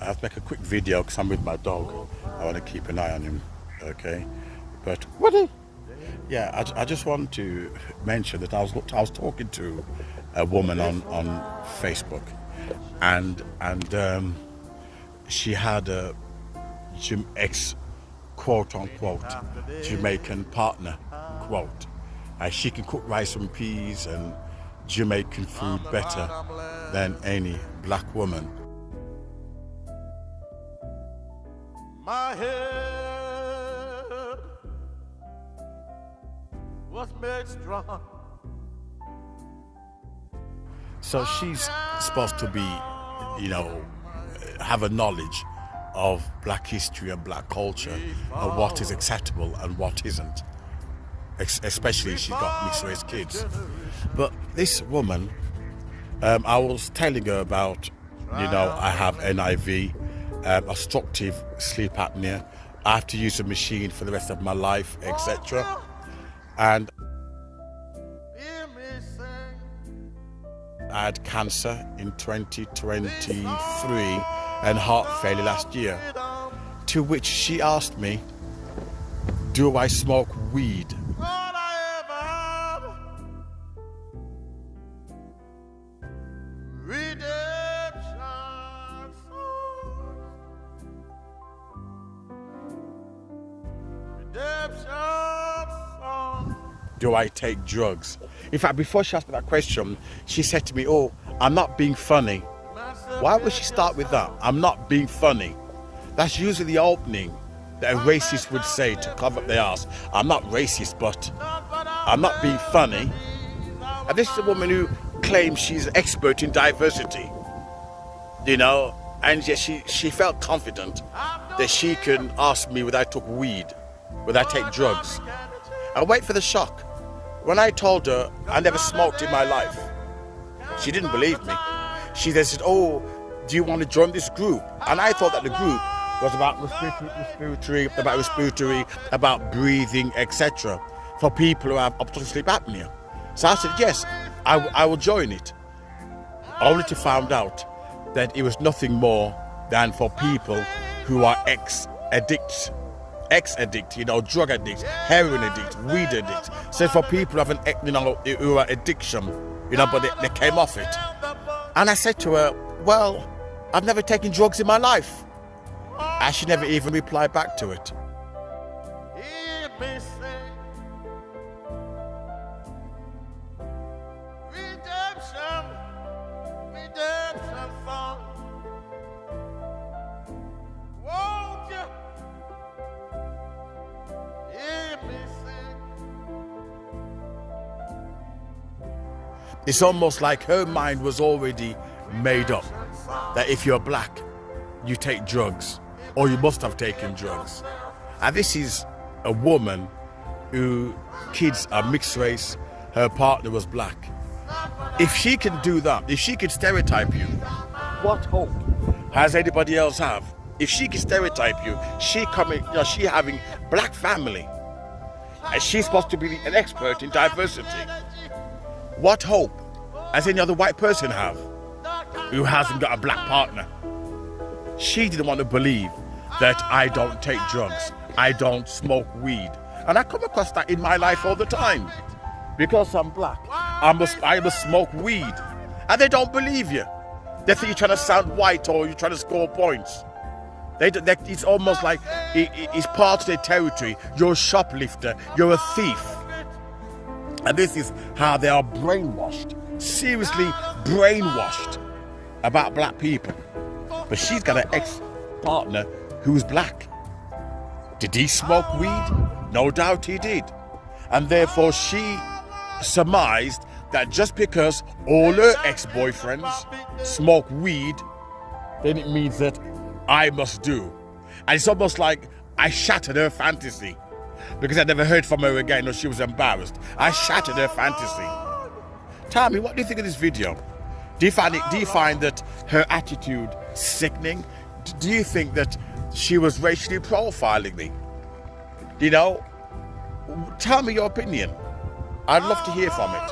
I have to make a quick video because I'm with my dog. I want to keep an eye on him, okay? But Woody, yeah, I just want to mention that I was talking to a woman on Facebook, and she had a ex quote unquote Jamaican partner, quote. She can cook rice and peas and Jamaican food better than any black woman. My head was made strong. So she's supposed to be, have a knowledge of black history and black culture and what is acceptable and what isn't. Especially if she got mixed race kids. But this woman, I was telling her about, I have NIV, obstructive sleep apnea. I have to use a machine for the rest of my life, etc. And I had cancer in 2023 and heart failure last year. To which she asked me, do I smoke weed? Do I take drugs? In fact, before she asked me that question, she said to me, oh, I'm not being funny. Why would she start with that? I'm not being funny. That's usually the opening that a racist would say to cover up their ass. I'm not racist, but I'm not being funny. And this is a woman who claims she's an expert in diversity, and yet she felt confident that she can ask me whether I took weed, whether I take drugs. And wait for the shock. When I told her I never smoked in my life, she didn't believe me. She then said, oh, do you want to join this group? And I thought that the group was about respiratory, about breathing, etc. for people who have obstructive sleep apnea. So I said, yes, I will join it. Only to find out that it was nothing more than for people who are ex-addicts, drug addicts, heroin addicts, weed addicts. So for people who have who are addiction, but they came off it. And I said to her, well, I've never taken drugs in my life. And she never even replied back to it. It's almost like her mind was already made up that if you're black, you take drugs, or you must have taken drugs. And this is a woman whose kids are mixed race, her partner was black. If she can do that, if she can stereotype you, what hope has anybody else have? If she can stereotype you, she having black family, and she's supposed to be an expert in diversity. What hope has any other white person have who hasn't got a black partner? She didn't want to believe that I don't take drugs, I don't smoke weed. And I come across that in my life all the time. Because I'm black, I must smoke weed. And they don't believe you. They think you're trying to sound white or you're trying to score points. It's almost like it's part of their territory. You're a shoplifter, you're a thief. And this is how they are brainwashed, seriously brainwashed about black people. But she's got an ex-partner who's black. Did he smoke weed? No doubt he did. And therefore she surmised that just because all her ex-boyfriends smoke weed, then it means that I must do. And it's almost like I shattered her fantasy. Because I never heard from her again, or she was embarrassed. I shattered her fantasy. Tell me, what do you think of this video? Do you find that her attitude sickening? Do you think that she was racially profiling me? Tell me your opinion. I'd love to hear from it.